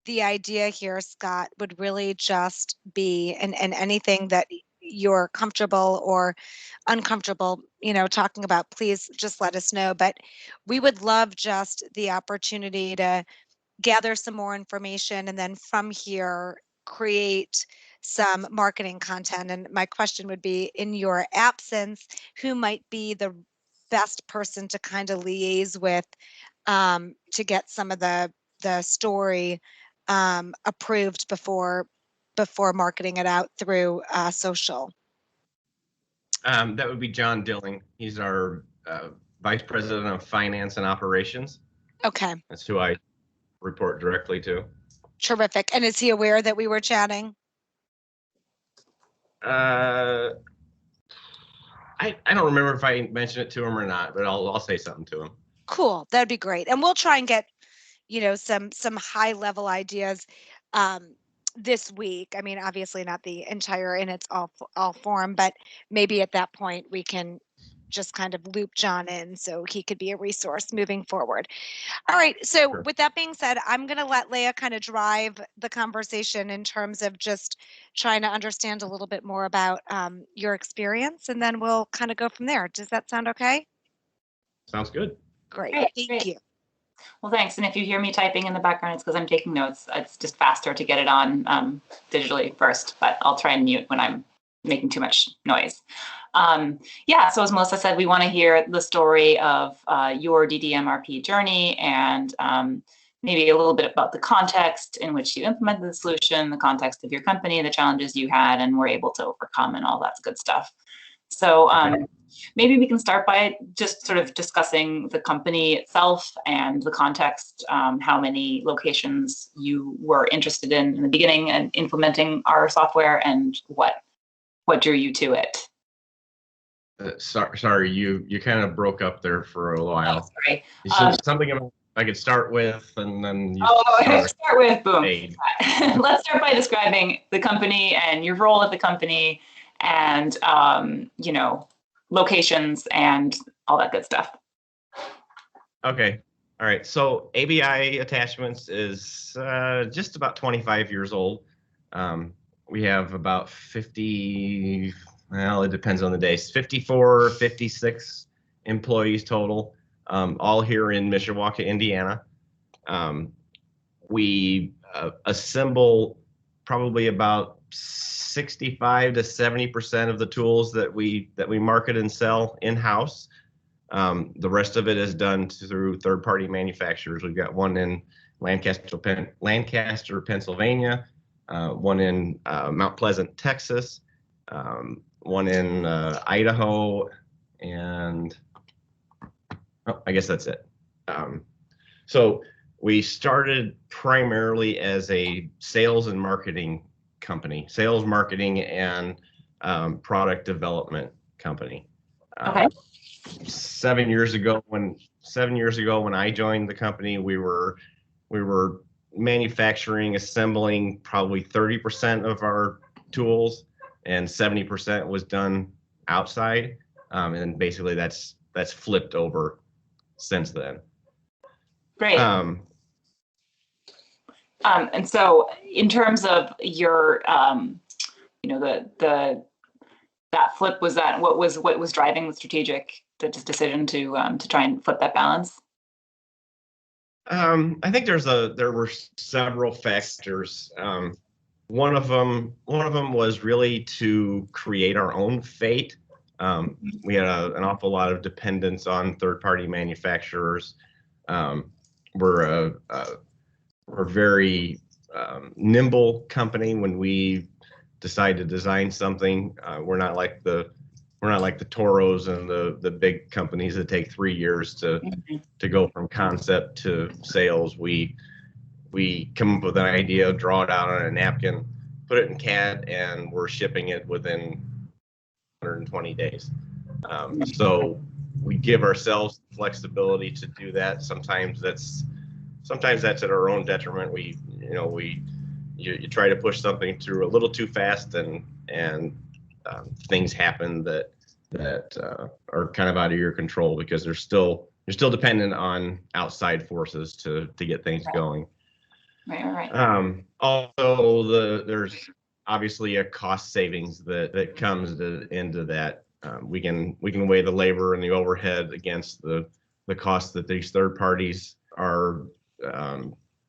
the idea here, Scott, would really just be, and anything that you're comfortable or uncomfortable, talking about, please just let us know. But we would love just the opportunity to gather some more information and then from here create some marketing content. And my question would be, in your absence, who might be the best person to kind of liaise with, to get some of the story approved before marketing it out through social? That would be John Dilling. He's our Vice President of Finance and Operations. Okay. That's who I report directly to. Terrific. And is he aware that we were chatting? I don't remember if I mentioned it to him or not, but I'll say something to him. Cool. That'd be great. And we'll try and get, some high level ideas this week. I mean, obviously not the entire in its all form, but maybe at that point we can just kind of loop John in so he could be a resource moving forward. All right. So Sure. with that being said, I'm going to let Leah kind of drive the conversation in terms of just trying to understand a little bit more about your experience, and then we'll kind of go from there. Does that sound okay? Sounds good. Great. Thank Great. you. Well, thanks. And if you hear me typing in the background, it's because I'm taking notes. It's just faster to get it on digitally first, but I'll try and mute when I'm making too much noise. So as Melissa said, we want to hear the story of your DDMRP journey and maybe a little bit about the context in which you implemented the solution, the context of your company, the challenges you had and were able to overcome, and all that good stuff. So maybe we can start by just sort of discussing the company itself and the context, how many locations you were interested in the beginning and implementing our software, and what drew you to it. Sorry, you kind of broke up there for a while. Oh, sorry. Something about I could start with, and then you start with boom. Let's start by describing the company and your role at the company, and locations and all that good stuff. Okay. All right. So ABI Attachments is just about 25 years old. We have about 50, well, it depends on the days, 54, 56 employees total, all here in Mishawaka, Indiana. We assemble probably about 65 to 70% of the tools that we market and sell in-house. The rest of it is done through third-party manufacturers. We've got one in Lancaster, Pennsylvania, one in Mount Pleasant, Texas, one in Idaho, and I guess that's it. So we started primarily as a sales and marketing company, sales, marketing, and product development company. Okay. 7 years ago when I joined the company, we were manufacturing, assembling probably 30% of our tools, and 70% was done outside. And basically that's flipped over since then. Great. And so in terms of your, that flip, was that what was driving the strategic decision to try and flip that balance? I think there were several factors. One of them was really to create our own fate. We had an awful lot of dependence on third-party manufacturers. We're a very nimble company. When we decide to design something, we're not like the Toros and the big companies that take 3 years to go from concept to sales. We come up with an idea, draw it out on a napkin, put it in CAD, and we're shipping it within 120 days. So we give ourselves flexibility to do that. Sometimes that's at our own detriment. You try to push something through a little too fast, and things happen that are kind of out of your control because you're still dependent on outside forces to get things going. Right. Also, there's obviously a cost savings that comes into that. We can weigh the labor and the overhead against the cost that these third parties are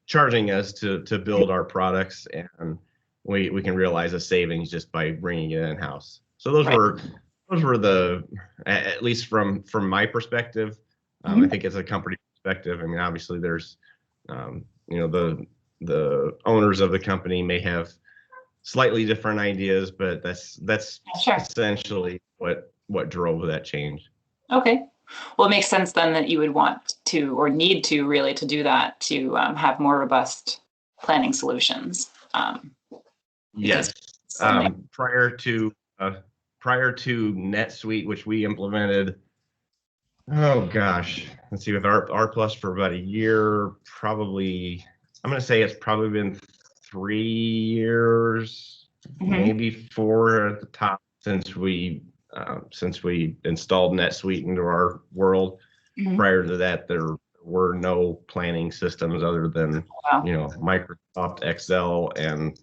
charging us to build our products, and we can realize a savings just by bringing it in house. So those were the, at least from my perspective. I think as a company perspective, I mean, obviously there's the owners of the company may have slightly different ideas, but that's Sure. essentially what drove that change. Okay. Well, it makes sense then that you would want to or need to really to do that to have more robust planning solutions. Yes. Prior to NetSuite, which we implemented, oh gosh, let's see, with R Plus for about a year, probably, I'm going to say it's probably been 3 years, maybe 4 at the top since we installed NetSuite into our world. Prior to that, there were no planning systems other than Microsoft Excel and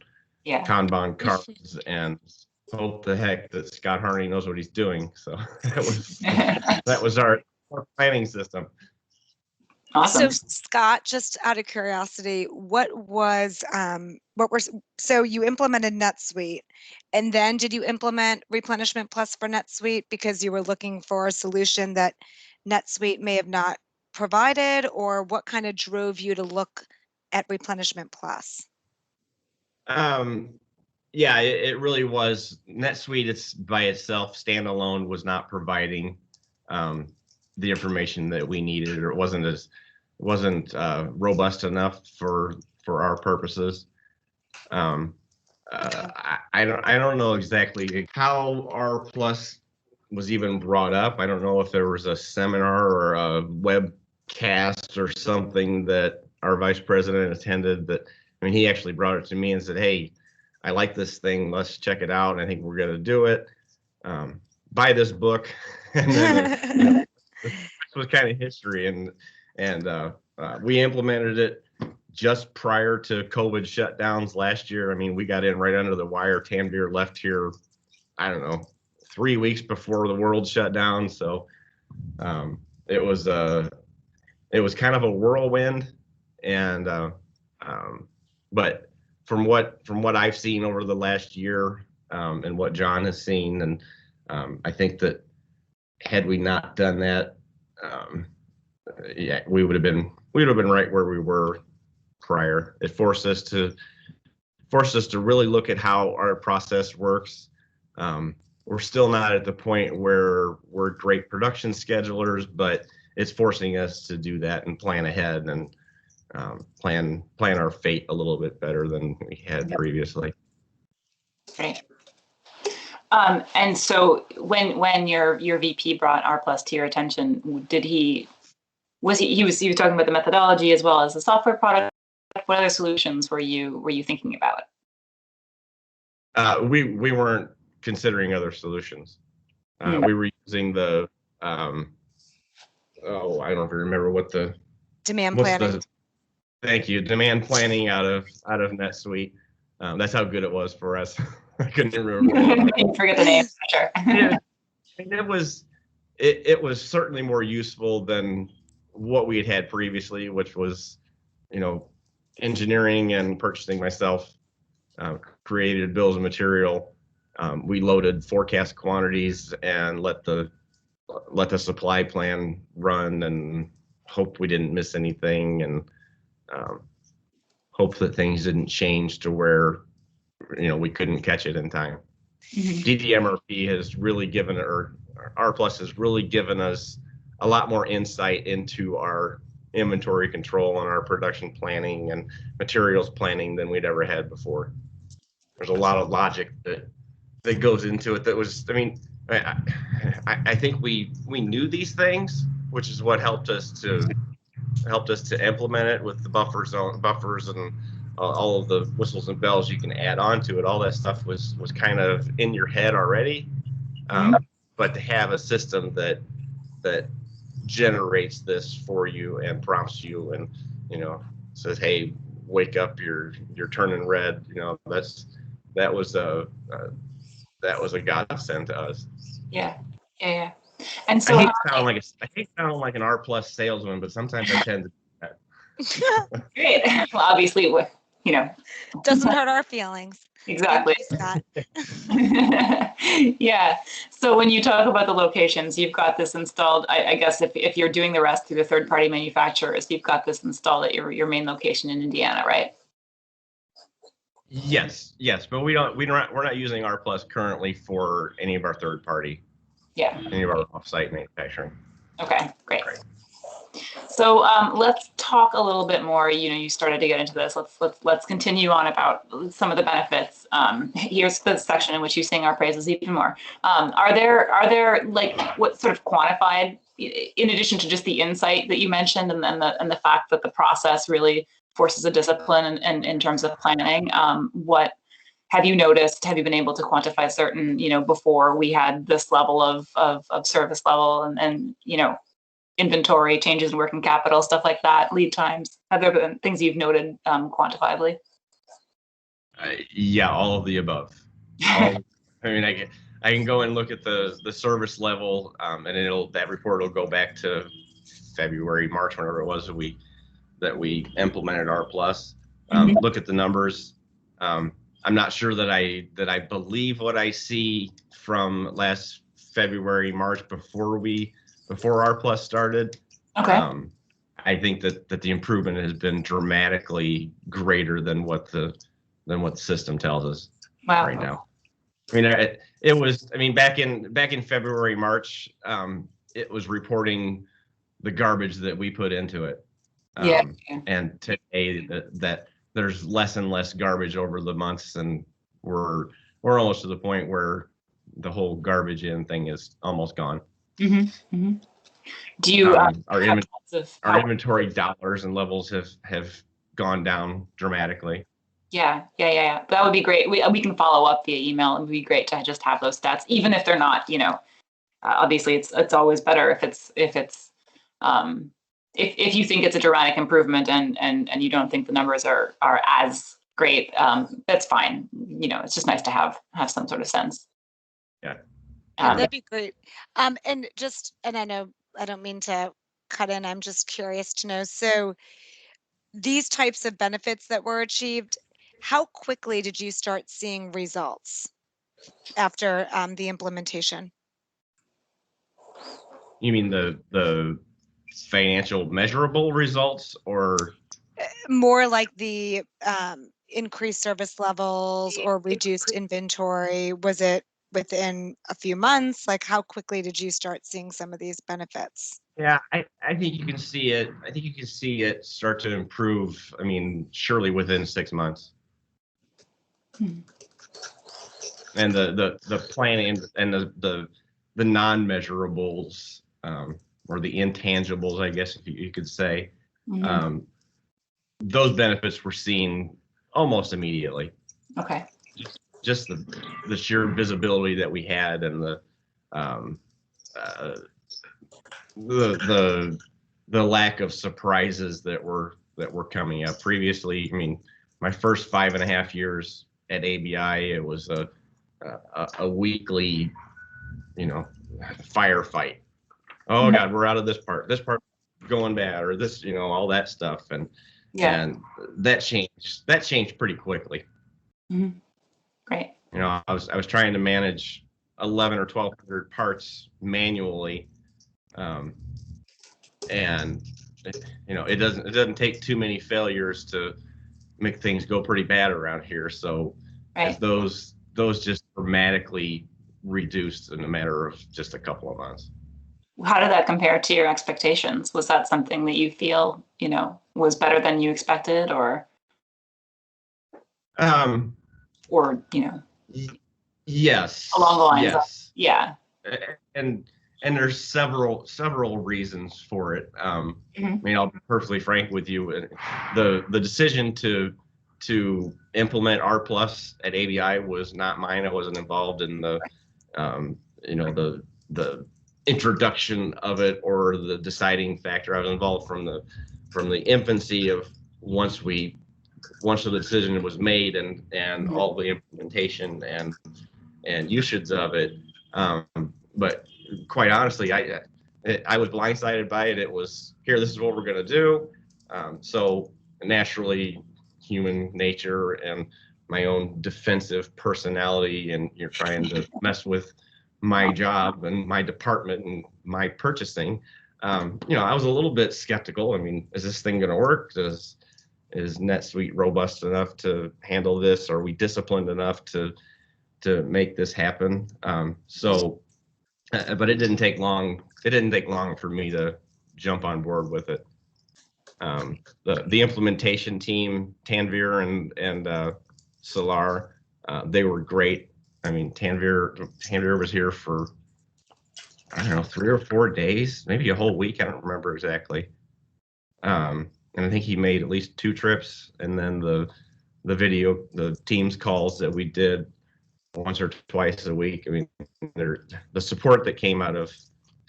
Kanban cards, and hope the heck that Scott Harney knows what he's doing. So that was our planning system. Awesome. So Scott, just out of curiosity, so you implemented NetSuite, and then did you implement Replenishment Plus for NetSuite because you were looking for a solution that NetSuite may have not provided, or what kind of drove you to look at Replenishment Plus? Yeah, it really was. NetSuite, it's by itself, standalone, was not providing the information that we needed, or it wasn't robust enough for our purposes. I don't know exactly how R Plus was even brought up. I don't know if there was a seminar or a webcast or something that our vice president attended. That, I mean, he actually brought it to me and said, "Hey, I like this thing. Let's check it out. I think we're going to do it. Buy this book." And then this was kind of history, and we implemented it just prior to COVID shutdowns last year. I mean, we got in right under the wire. Tanvir left here, I don't know, 3 weeks before the world shut down. So it was kind of a whirlwind, and but from what I've seen over the last year, and what John has seen, and I think that had we not done that, we would have been right where we were prior. It forced us to really look at how our process works. We're still not at the point where we're great production schedulers, but it's forcing us to do that and plan ahead and plan our fate a little bit better than we had previously. Great. And so when your VP brought R Plus to your attention, he was talking about the methodology as well as the software product? What other solutions were you thinking about? We weren't considering other solutions. We were using the I don't even remember what the demand planning. Thank you, demand planning out of NetSuite. That's how good it was for us. I couldn't remember. Forget the name. Sure. Yeah, and it was certainly more useful than what we had previously, which was, engineering and purchasing myself, created bills of material. We loaded forecast quantities and let the supply plan run and hope we didn't miss anything, and hope that things didn't change to where we couldn't catch it in time. DDMRP has really given, or R Plus has really given us a lot more insight into our inventory control and our production planning and materials planning than we'd ever had before. There's a lot of logic that goes into it. That was, I mean, I think we knew these things, which is what helped us to implement it with the buffers and all of the whistles and bells you can add on to it. All that stuff was kind of in your head already, but to have a system that generates this for you and prompts you and says, hey, wake up, you're turning red. That was a godsend to us. Yeah. Yeah. Yeah. And I so, hate sounding like an R plus salesman, but sometimes I tend to do that. great. Well, obviously, you know, Doesn't hurt our feelings. Thank exactly. you, Scott. Yeah. So when you talk about the locations, you've got this installed. I guess if you're doing the rest through the third party manufacturers, you've got this installed at your main location in Indiana, right? Yes, but we're not using R plus currently for any of our third party, Yeah. any of our offsite manufacturing. Okay, great. So let's talk a little bit more. You started to get into this. Let's continue on about some of the benefits. Here's the section in which you sing our praises even more. Are there like what sort of quantified, in addition to just the insight that you mentioned, and the fact that the process really forces a discipline and in terms of planning? What have you noticed? Have you been able to quantify certain, before we had this level of service level and inventory changes in working capital, stuff like that, lead times? Have there been things you've noted quantifiably? Yeah, all of the above. I mean, I can go and look at the service level, and that report will go back to February, March, whenever it was that we implemented R plus. Look at the numbers. I'm not sure that I believe what I see from last February, March, before R plus started. Okay. I think that the improvement has been dramatically greater than what the system tells us right now. I mean, it was. I mean, back in February, March, it was reporting the garbage that we put into it. And today that there's less and less garbage over the months, and we're almost to the point where the whole garbage in thing is almost gone. Mm-hmm. Mm-hmm. Do you our inventory dollars and levels have gone down dramatically? Yeah. That would be great. We can follow up via email. It would be great to just have those stats, even if they're not. Obviously, it's always better if it's if you think it's a dramatic improvement and you don't think the numbers are as great. That's fine. It's just nice to have some sort of sense. Yeah. That'd be great. And I know I don't mean to cut in. I'm just curious to know. So these types of benefits that were achieved, how quickly did you start seeing results after the implementation? You mean the financial measurable results, or more like the increased service levels or reduced inventory? Was it within a few months? Like, how quickly did you start seeing some of these benefits? Yeah, I think you can see it. I think you can see it start to improve. I mean, surely within 6 months. And the planning and the non-measurables, or the intangibles, I guess if you could say, those benefits were seen almost immediately. Okay. Just the sheer visibility that we had, and the lack of surprises that were coming up. Previously, I mean, my first 5.5 years at ABI, it was a weekly, firefight. Oh God, we're out of this part. This part going bad, or this, all that stuff, and that changed pretty quickly. Mm-hmm. Great. I was trying to manage 11 or 1,200 parts manually, and it doesn't take too many failures to make things go pretty bad around here. So those just dramatically reduced in a matter of just a couple of months. How did that compare to your expectations? Was that something that you feel, was better than you expected, or yes, along the lines yes. Yeah. And there's several reasons for it. I mean, I'll be perfectly frank with you. The decision to implement R plus at ABI was not mine. I wasn't involved in the introduction of it or the deciding factor. I was involved from the infancy of once we once the decision was made and all the implementation and usage of it. Um, but quite honestly, I was blindsided by it. It was here. This is what we're going to do. So naturally, human nature and my own defensive personality, and you're trying to mess with my job and my department and my purchasing. I was a little bit skeptical. I mean, is this thing going to work? Is NetSuite robust enough to handle this? Are we disciplined enough to make this happen? But it didn't take long. It didn't take long for me to jump on board with it. The implementation team, Tanvir and Solar, they were great. I mean, Tanvir was here for, I don't know, 3 or 4 days, maybe a whole week. I don't remember exactly. And I think he made at least 2 trips, and then the Teams calls that we did once or twice a week. I mean, the support that came out of,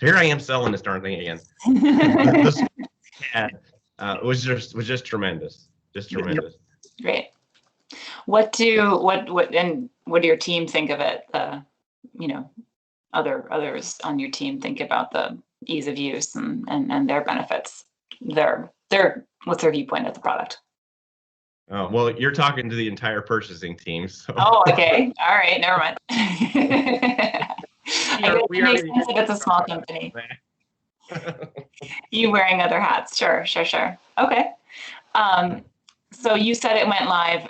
here I am selling this darn thing again. Was just tremendous, just tremendous. Great. What do your team think of it? Others on your team think about the ease of use and their benefits. What's their viewpoint of the product? Well, you're talking to the entire purchasing team. So. Oh, okay. All right. Never mind. It makes sense if it's a small company. You wearing other hats. Sure. Okay. So you said it went live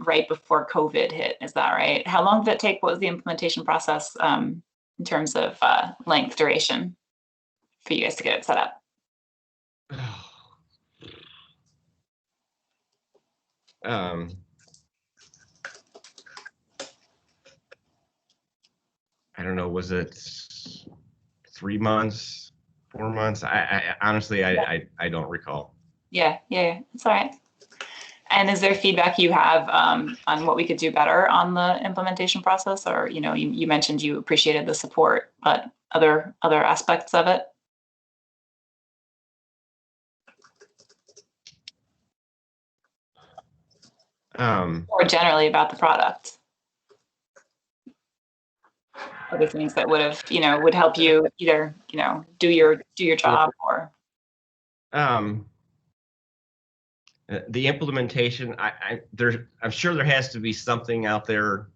right before COVID hit. Is that right? How long did it take? What was the implementation process in terms of length, duration for you guys to get it set up? I don't know. Was it 3 months, 4 months? I honestly, I don't recall. Yeah. It's all right. And is there feedback you have on what we could do better on the implementation process? Or, you mentioned you appreciated the support, but other aspects of it? Or generally about the product? Other things that would help you either, do your job or. The implementation, I'm sure there has to be something out there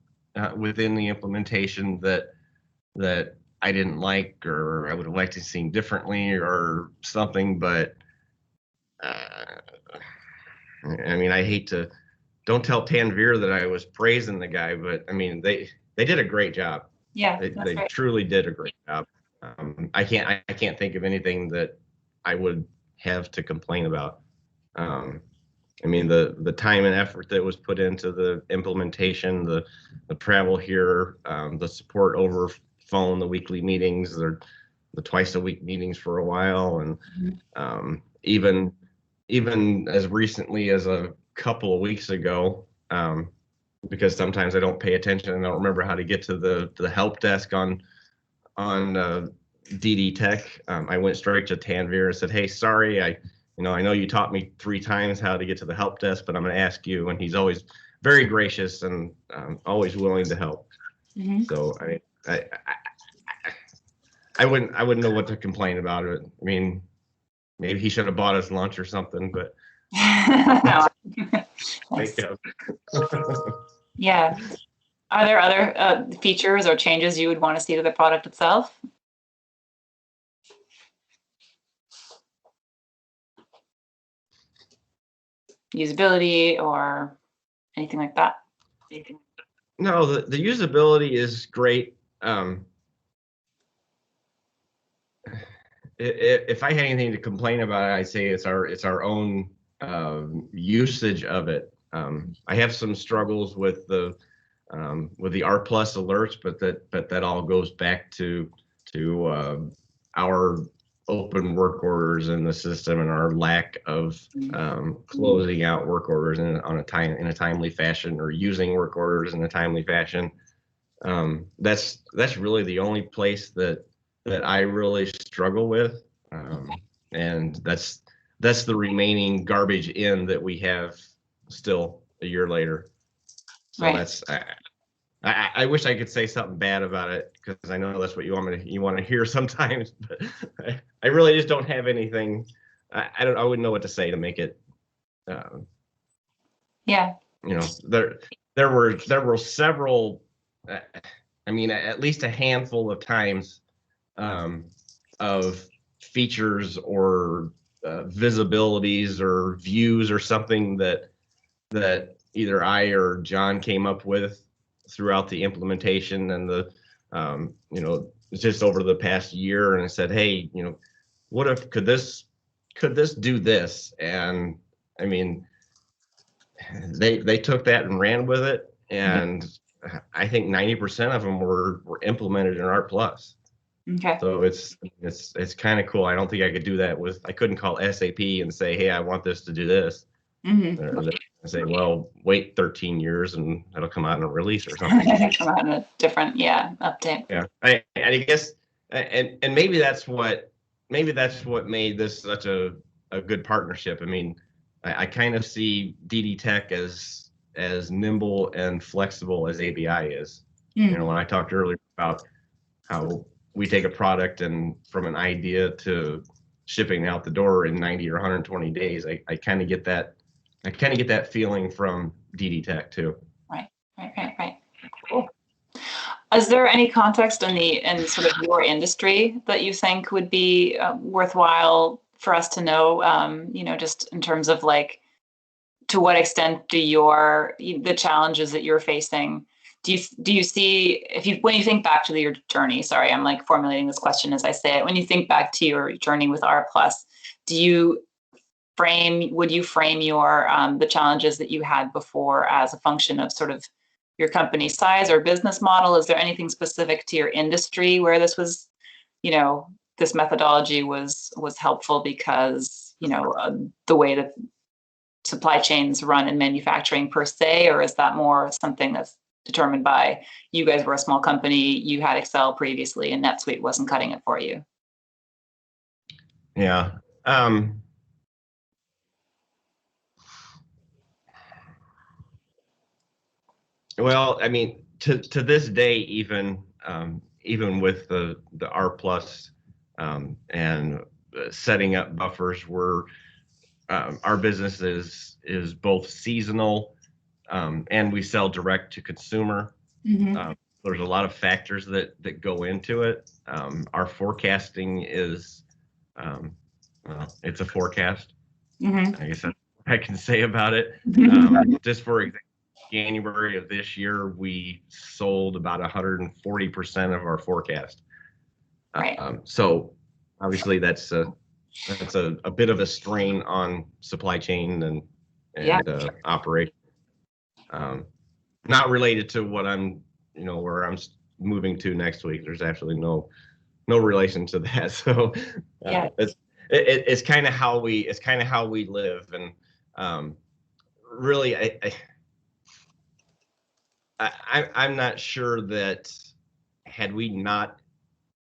within the implementation that I didn't like, or I would have liked to see differently or something. But I mean, don't tell Tanvir that I was praising the guy, but I mean, they did a great job. Yeah, they truly did a great job. I can't think of anything that I would have to complain about. I mean, the time and effort that was put into the implementation, the travel here, the support over phone, the weekly meetings, the twice a week meetings for a while, and even as recently as a couple of weeks ago, because sometimes I don't pay attention and I don't remember how to get to the help desk on DD Tech. I went straight to Tanvir and said, "Hey, sorry, I know you taught me 3 times how to get to the help desk, but I'm going to ask you." And he's always very gracious and always willing to help. Mm-hmm. So I wouldn't know what to complain about it. I mean, maybe he should have bought us lunch or something, but. Yeah. Are there other features or changes you would want to see to the product itself? Usability or anything like that? No, the usability is great. If I had anything to complain about, I'd say it's our own usage of it. I have some struggles with the R plus alerts, but that all goes back to our open work orders in the system and our lack of closing out work orders in a timely fashion, or using work orders in a timely fashion. That's really the only place that I really struggle with, and that's the remaining garbage in that we have still a year later. So Right. that's I wish I could say something bad about it, because I know that's what you want to hear sometimes, but I really just don't have anything. I wouldn't know what to say to make it. Yeah. You know, there were several. I mean, at least a handful of times, of features or visibilities or views or something that either I or John came up with throughout the implementation and just over the past year, and I said, hey, what if could this do this? And I mean, they took that and ran with it, and I think 90% of them were implemented in Art Plus. Okay. So it's kind of cool. I don't think I could do that I couldn't call SAP and say, hey, I want this to do this. Mm-hmm. I say, well, wait 13 years and it'll come out in a release or something. Come out in a different, update. Yeah, I guess, and maybe that's what made this such a good partnership. I mean, I kind of see DD Tech as nimble and flexible as ABI is. Mm. When I talked earlier about how we take a product and from an idea to shipping out the door in 90 or 120 days, I kind of get that. I kind of get that feeling from DD Tech too. Right. Cool. Is there any context in sort of your industry that you think would be worthwhile for us to know? Just in terms of like, to what extent do the challenges that you're facing, do you see, when you think back to your journey? Sorry, I'm like formulating this question as I say it. When you think back to your journey with R Plus, would you frame your the challenges that you had before as a function of sort of your company size or business model? Is there anything specific to your industry where this was, this methodology was helpful because, the way that supply chains run in manufacturing per se, or is that more something that's determined by you guys were a small company, you had Excel previously and NetSuite wasn't cutting it for you? Yeah. Well, I mean, to this day, even with the R Plus, and setting up buffers, our business is both seasonal, and we sell direct to consumer. Mm-hmm. There's a lot of factors that go into it. Our forecasting is, well, it's a forecast. Mm-hmm. I guess that's what I can say about it. Just for example, January of this year, we sold about 140% of our forecast. Right. So obviously that's a bit of a strain on supply chain and operation. Not related to what where I'm moving to next week. There's actually no relation to that. So it's kind of how we live, and really I'm not sure that had we not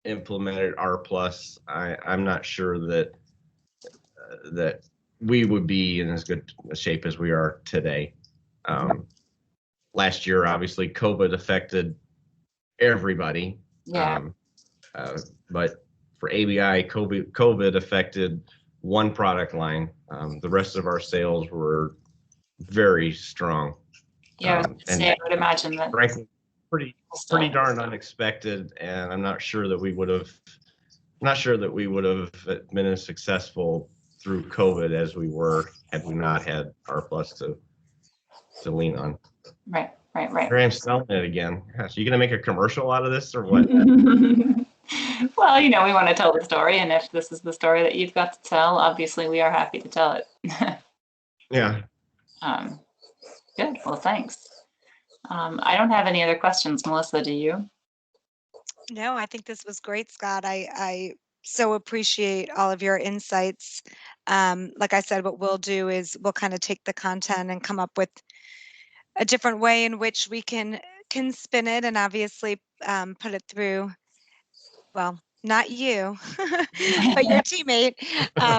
implemented R Plus, I'm not sure that we would be in as good a shape as we are today. Last year, obviously, COVID affected everybody. Yeah. But for ABI, COVID affected one product line. The rest of our sales were very strong. Yeah, I would imagine that. Frankly, pretty darn unexpected, and I'm not sure that we would have been as successful through COVID as we were had we not had R Plus to lean on. Right. Here I am selling it again. Gosh, are you going to make a commercial out of this or what? Well, we want to tell the story, and if this is the story that you've got to tell, obviously we are happy to tell it. Yeah. Good. Well, thanks. I don't have any other questions. Melissa, do you? No, I think this was great, Scott. I so appreciate all of your insights. Like I said, what we'll do is we'll kind of take the content and come up with a different way in which we can spin it and obviously put it through, well, not you, but your teammate,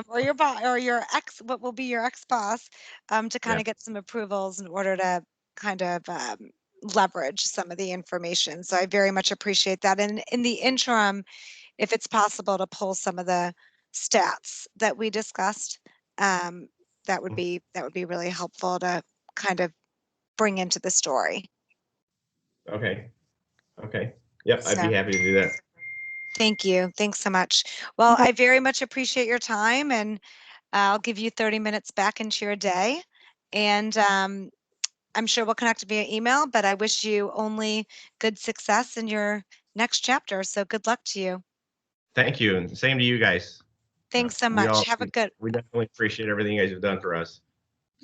or your boss, or your ex, what will be your ex-boss, to kind Yeah. of get some approvals in order to kind of leverage some of the information. So I very much appreciate that. And in the interim, if it's possible to pull some of the stats that we discussed, um, that would be really helpful to kind of bring into the story. Okay. Okay. Yep. I'd So be happy to do that. thank you. Thanks so much. Well, I very much appreciate your time, and I'll give you 30 minutes back into your day. And I'm sure we'll connect via email, but I wish you only good success in your next chapter. So good luck to you. Thank you. And same to you guys. Thanks so We much. all, Have a good, we definitely appreciate everything you guys have done for us.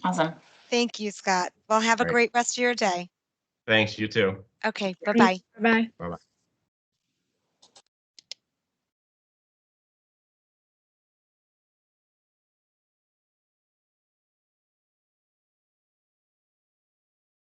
Awesome. thank you, Scott. Well, have a All right. great rest of your day. Thanks. You too. Okay, bye-bye. Bye. Bye bye.